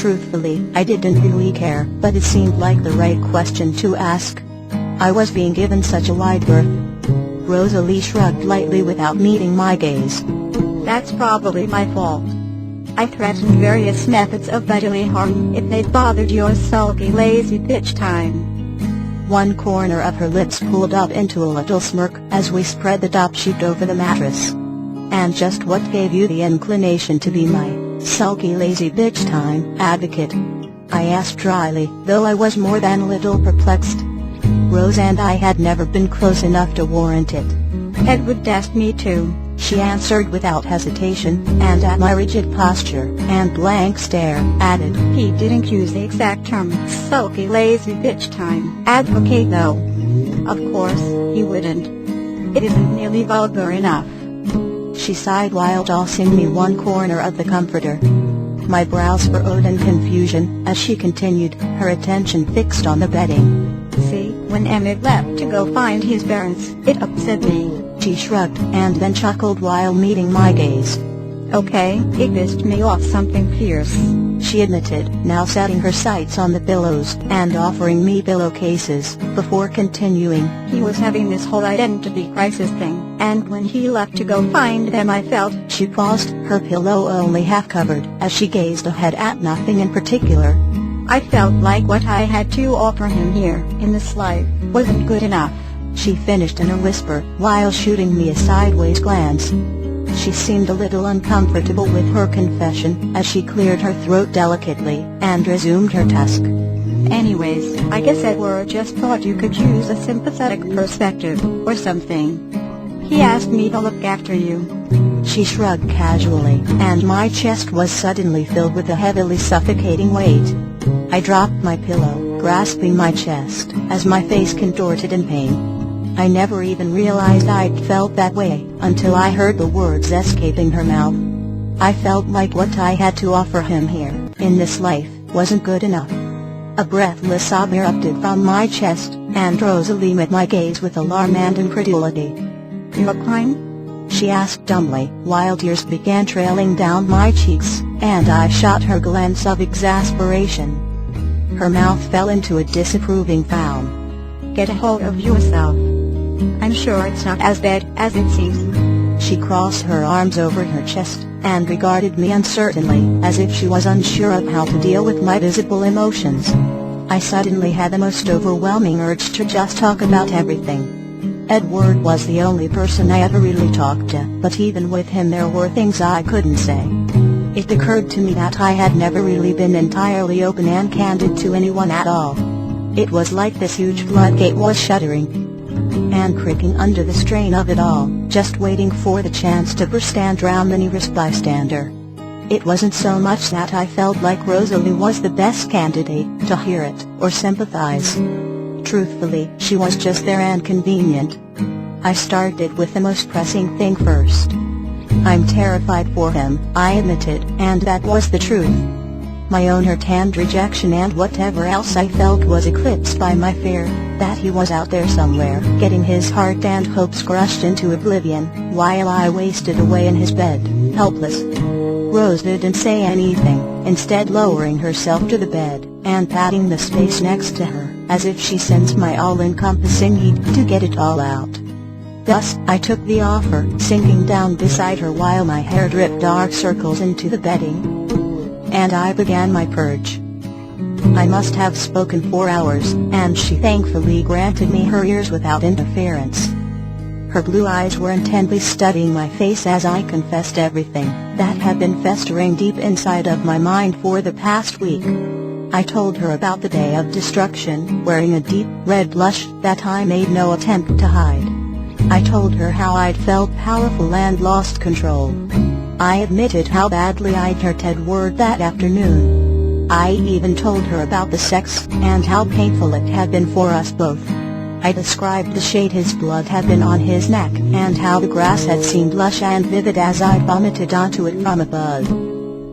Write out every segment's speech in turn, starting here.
Truthfully, I didn't really care, but it seemed like the right question to ask. I was being given such a wide berth. Rosalie shrugged lightly without meeting my gaze. That's probably my fault. I threatened various methods of bodily harm if they bothered your sulky lazy bitch time. One corner of her lips pulled up into a little smirk as we spread the top sheet over the mattress. And just what gave you the inclination to be my sulky lazy bitch time advocate? I asked dryly, though I was more than a little perplexed. Rose and I had never been close enough to warrant it. Ed would test me too, she answered without hesitation, and at my rigid posture and blank stare, added, He didn't use the exact term, sulky lazy bitch time advocate though. Of course, he wouldn't. It isn't nearly vulgar enough. She sighed while tossing me one corner of the comforter. My brows furrowed in confusion as she continued, her attention fixed on the bedding. See, when Emmett left to go find his parents, it upset me. She shrugged and then chuckled while meeting my gaze. Okay, it pissed me off something fierce, she admitted, now setting her sights on the pillows and offering me pillowcases, before continuing. He was having this whole identity crisis thing, and when he left to go find them I felt— She paused, her pillow only half covered, as she gazed ahead at nothing in particular. I felt like what I had to offer him here, in this life, wasn't good enough. She finished in a whisper, while shooting me a sideways glance. She seemed a little uncomfortable with her confession, as she cleared her throat delicately, and resumed her task. Anyways, I guess Edward just thought you could use a sympathetic perspective, or something. He asked me to look after you. She shrugged casually, and my chest was suddenly filled with a heavily suffocating weight. I dropped my pillow, grasping my chest, as my face contorted in pain. I never even realized I'd felt that way, until I heard the words escaping her mouth. I felt like what I had to offer him here, in this life, wasn't good enough. A breathless sob erupted from my chest, and Rosalie met my gaze with alarm and incredulity. "You're crying?" she asked dumbly, while tears began trailing down my cheeks, and I shot her glance of exasperation. Her mouth fell into a disapproving frown. "Get a hold of yourself. I'm sure it's not as bad as it seems." She crossed her arms over her chest, and regarded me uncertainly, as if she was unsure of how to deal with my visible emotions. I suddenly had the most overwhelming urge to just talk about everything. Edward was the only person I ever really talked to, but even with him there were things I couldn't say. It occurred to me that I had never really been entirely open and candid to anyone at all. It was like this huge floodgate was shuttering and creaking under the strain of it all, just waiting for the chance to burst and drown the nearest bystander. It wasn't so much that I felt like Rosalie was the best candidate to hear it, or sympathize. Truthfully, she was just there and convenient. I started with the most pressing thing first. "I'm terrified for him," I admitted, and that was the truth. My own hurt and rejection and whatever else I felt was eclipsed by my fear that he was out there somewhere, getting his heart and hopes crushed into oblivion, while I wasted away in his bed, helpless. Rose didn't say anything, instead lowering herself to the bed, and patting the space next to her, as if she sensed my all-encompassing need to get it all out. Thus, I took the offer, sinking down beside her while my hair dripped dark circles into the bedding. And I began my purge. I must have spoken for hours, and she thankfully granted me her ears without interference. Her blue eyes were intently studying my face as I confessed everything that had been festering deep inside of my mind for the past week. I told her about the day of destruction, wearing a deep red blush that I made no attempt to hide. I told her how I'd felt powerful and lost control. I admitted how badly I'd hurt Edward that afternoon. I even told her about the sex, and how painful it had been for us both. I described the shade his blood had been on his neck, and how the grass had seemed lush and vivid as I'd vomited onto it from above.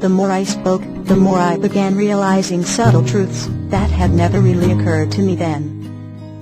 The more I spoke, the more I began realizing subtle truths that had never really occurred to me then.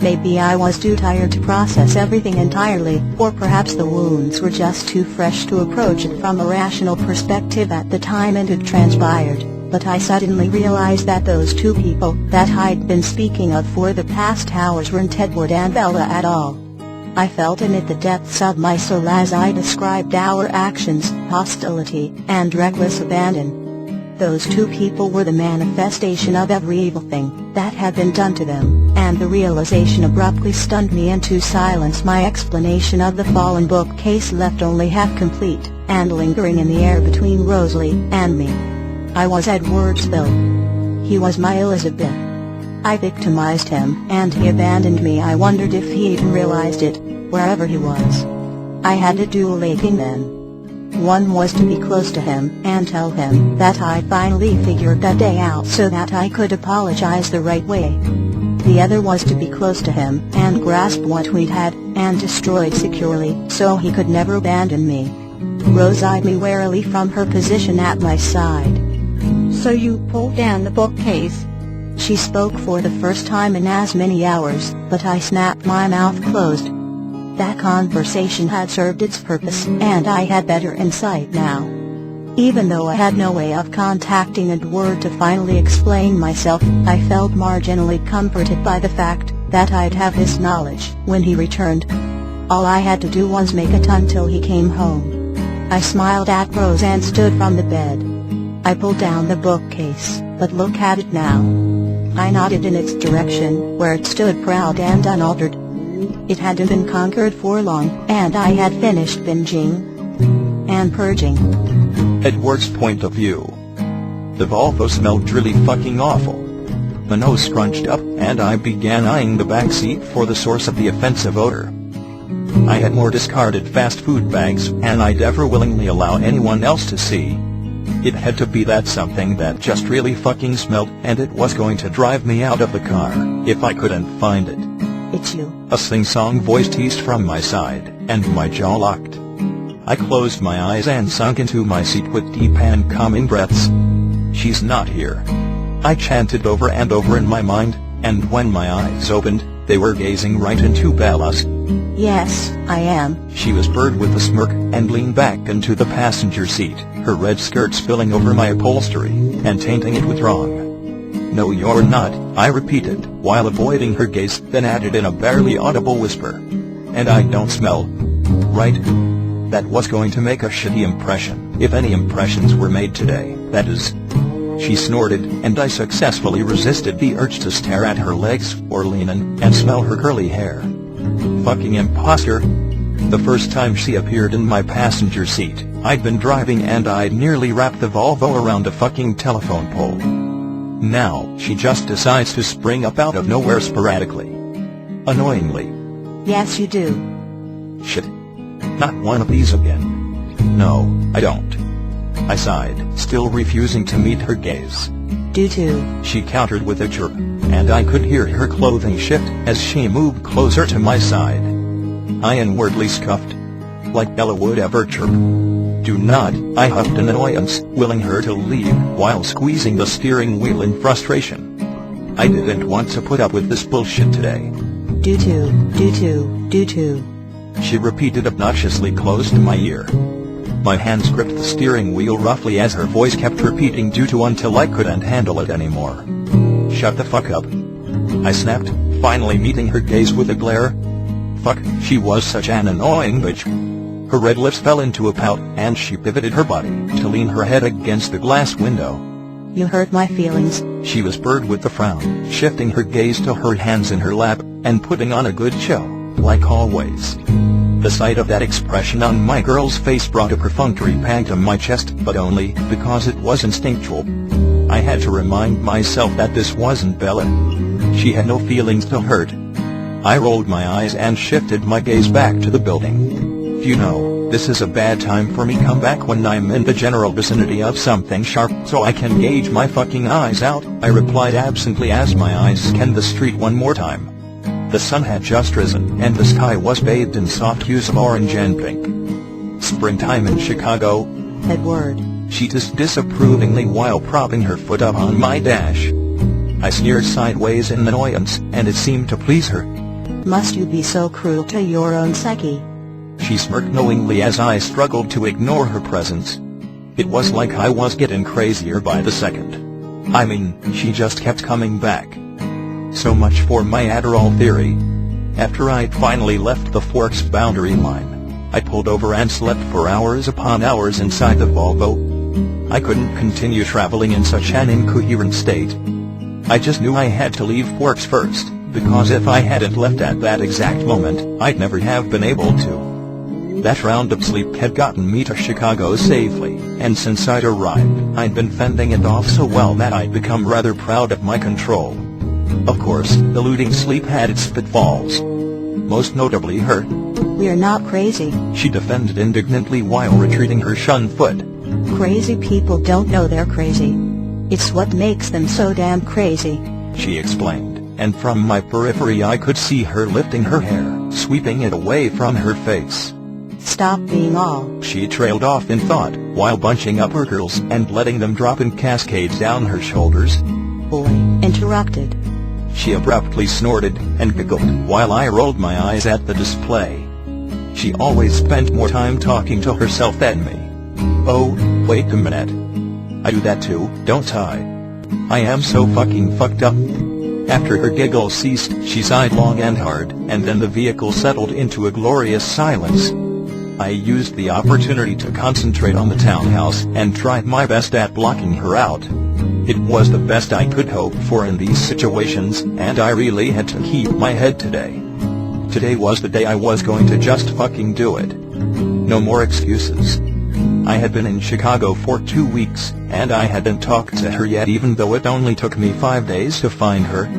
Maybe I was too tired to process everything entirely, or perhaps the wounds were just too fresh to approach it from a rational perspective at the time it had transpired. but I suddenly realized that those two people that I'd been speaking of for the past hours weren't Edward and Bella at all. I felt amid the depths of my soul as I described our actions, hostility, and reckless abandon. Those two people were the manifestation of every evil thing that had been done to them, and the realization abruptly stunned me into silence. My explanation of the fallen bookcase left only half complete, and lingering in the air between Rosalie and me. I was Edward's Bill. He was my Elizabeth. I victimized him, and he abandoned me. I wondered if he even realized it, wherever he was. I had a dual aching then. One was to be close to him and tell him that I finally figured that day out so that I could apologize the right way. The other was to be close to him and grasp what we'd had and destroyed securely so he could never abandon me. Rose eyed me warily from her position at my side. So you pulled down the bookcase? She spoke for the first time in as many hours, but I snapped my mouth closed. That conversation had served its purpose, and I had better insight now. Even though I had no way of contacting Edward to finally explain myself, I felt marginally comforted by the fact that I'd have this knowledge when he returned. All I had to do was make it until he came home. I smiled at Rose and stood from the bed. I pulled down the bookcase, but look at it now. I nodded in its direction, where it stood proud and unaltered. It hadn't been conquered for long, and I had finished binging and purging. Edward's point of view. The Volvo smelled really fucking awful. My nose scrunched up, and I began eyeing the back seat for the source of the offensive odor. I had more discarded fast food bags, and I'd ever willingly allow anyone else to see. It had to be that something that just really fucking smelled, and it was going to drive me out of the car if I couldn't find it. It's you. A sing-song voice teased from my side, and my jaw locked. I closed my eyes and sunk into my seat with deep and calming breaths. She's not here. I chanted over and over in my mind, and when my eyes opened, they were gazing right into Bella's. Yes, I am, she whispered with a smirk, and leaned back into the passenger seat, her red skirt spilling over my upholstery, and tainting it with wrong. No, you're not, I repeated, while avoiding her gaze, then added in a barely audible whisper. And I don't smell right? That was going to make a shitty impression, if any impressions were made today, that is. She snorted, and I successfully resisted the urge to stare at her legs, or lean in, and smell her curly hair. Fucking imposter. The first time she appeared in my passenger seat, I'd been driving and I'd nearly wrapped the Volvo around a fucking telephone pole. Now, she just decides to spring up out of nowhere sporadically. Annoyingly. Yes, you do. Shit. Not one of these again. No, I don't. I sighed, still refusing to meet her gaze. Do too. She countered with a chirp, and I could hear her clothing shift as she moved closer to my side. I inwardly scoffed. Like Bella would ever chirp. Do not, I huffed in annoyance, willing her to leave, while squeezing the steering wheel in frustration. I didn't want to put up with this bullshit today. Do too, do too, do too. She repeated obnoxiously close to my ear. My hands gripped the steering wheel roughly as her voice kept repeating do to until I couldn't handle it anymore. Shut the fuck up. I snapped, finally meeting her gaze with a glare. Fuck, she was such an annoying bitch. Her red lips fell into a pout, and she pivoted her body to lean her head against the glass window. You hurt my feelings, she whispered with a frown, shifting her gaze to her hands in her lap, and putting on a good show, like always. The sight of that expression on my girl's face brought a perfunctory pang to my chest, but only because it was instinctual. I had to remind myself that this wasn't Bella. She had no feelings to hurt. I rolled my eyes and shifted my gaze back to the building. You know, this is a bad time for me come back when I'm in the general vicinity of something sharp so I can gauge my fucking eyes out, I replied absently as my eyes scanned the street one more time. The sun had just risen, and the sky was bathed in soft hues of orange and pink. Springtime in Chicago. Edward. She hissed disapprovingly while propping her foot up on my dash. I sneered sideways in annoyance, and it seemed to please her. Must you be so cruel to your own psyche? She smirked knowingly as I struggled to ignore her presence. It was like I was getting crazier by the second. I mean, she just kept coming back. So much for my Adderall theory. After I'd finally left the Forks boundary line, I pulled over and slept for hours upon hours inside the Volvo. I couldn't continue traveling in such an incoherent state. I just knew I had to leave Forks first, because if I hadn't left at that exact moment, I'd never have been able to. That round of sleep had gotten me to Chicago safely, and since I'd arrived, I'd been fending it off so well that I'd become rather proud of my control. Of course, eluding sleep had its pitfalls. Most notably her. We're not crazy. She defended indignantly while retreating her shunned foot. Crazy people don't know they're crazy. It's what makes them so damn crazy, she explained, and from my periphery I could see her lifting her hair, sweeping it away from her face. Stop being all. She trailed off in thought, while bunching up her curls and letting them drop in cascades down her shoulders. Boy, interrupted. She abruptly snorted and giggled while I rolled my eyes at the display. She always spent more time talking to herself than me. Oh, wait a minute. I do that too, don't I? I am so fucking fucked up. After her giggle ceased, she sighed long and hard, and then the vehicle settled into a glorious silence. I used the opportunity to concentrate on the townhouse and tried my best at blocking her out. It was the best I could hope for in these situations, and I really had to keep my head today. Today was the day I was going to just fucking do it. No more excuses. I had been in Chicago for 2 weeks, and I hadn't talked to her yet even though it only took me 5 days to find her.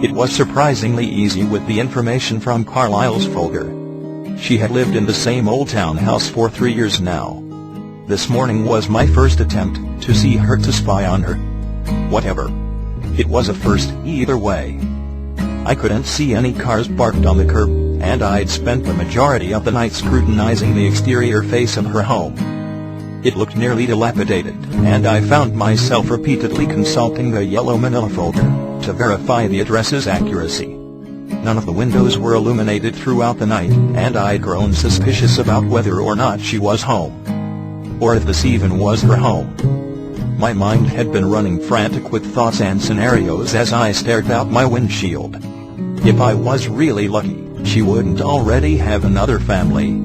It was surprisingly easy with the information from Carlisle's folder. She had lived in the same old townhouse for 3 years now. This morning was my first attempt to see her to spy on her. Whatever. It was a first either way. I couldn't see any cars parked on the curb, and I'd spent the majority of the night scrutinizing the exterior face of her home. It looked nearly dilapidated, and I found myself repeatedly consulting the yellow manila folder to verify the address's accuracy. None of the windows were illuminated throughout the night, and I'd grown suspicious about whether or not she was home. Or if this even was her home. My mind had been running frantic with thoughts and scenarios as I stared out my windshield. If I was really lucky, she wouldn't already have another family.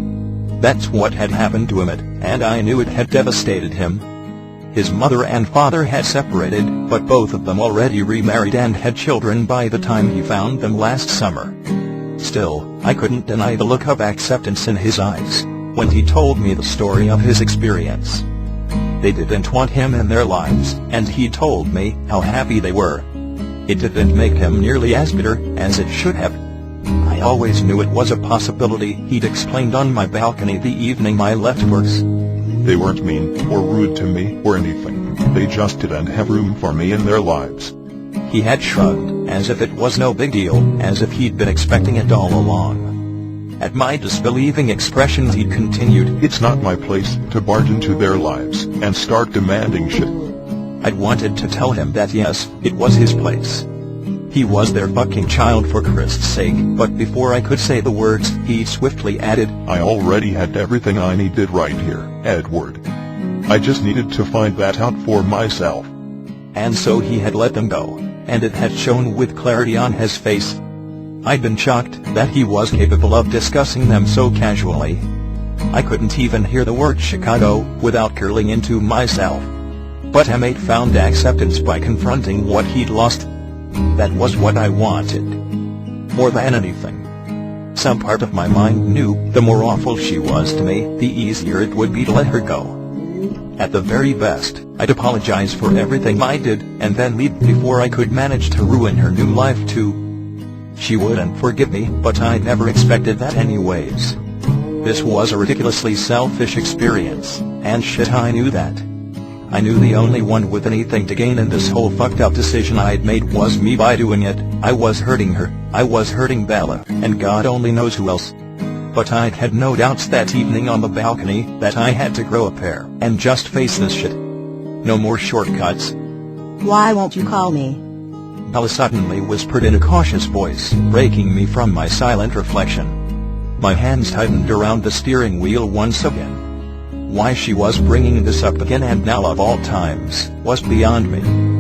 That's what had happened to Emmett, and I knew it had devastated him. His mother and father had separated, but both of them already remarried and had children by the time he found them last summer. Still, I couldn't deny the look of acceptance in his eyes when he told me the story of his experience. They didn't want him in their lives, and he told me how happy they were. It didn't make him nearly as bitter as it should have. I always knew it was a possibility, he'd explained on my balcony the evening I left Works. They weren't mean or rude to me or anything, they just didn't have room for me in their lives. He had shrugged, as if it was no big deal, as if he'd been expecting it all along. At my disbelieving expressions he continued, It's not my place to barge into their lives and start demanding shit. I'd wanted to tell him that yes, it was his place. He was their fucking child for Christ's sake, but before I could say the words, he swiftly added, I already had everything I needed right here, Edward. I just needed to find that out for myself. And so he had let them go, and it had shown with clarity on his face. I'd been shocked that he was capable of discussing them so casually. I couldn't even hear the word Chicago without curling into myself. But Emmett found acceptance by confronting what he'd lost. That was what I wanted. More than anything. Some part of my mind knew the more awful she was to me, the easier it would be to let her go. At the very best, I'd apologize for everything I did, and then leave before I could manage to ruin her new life too. She wouldn't forgive me, but I never expected that anyways. This was a ridiculously selfish experience, and shit, I knew that. I knew the only one with anything to gain in this whole fucked up decision I'd made was me by doing it. I was hurting her, I was hurting Bella, and God only knows who else. But I'd had no doubts that evening on the balcony that I had to grow a pair and just face this shit. No more shortcuts. Why won't you call me? Bella suddenly whispered in a cautious voice, breaking me from my silent reflection. My hands tightened around the steering wheel once again. Why she was bringing this up again and now of all times was beyond me.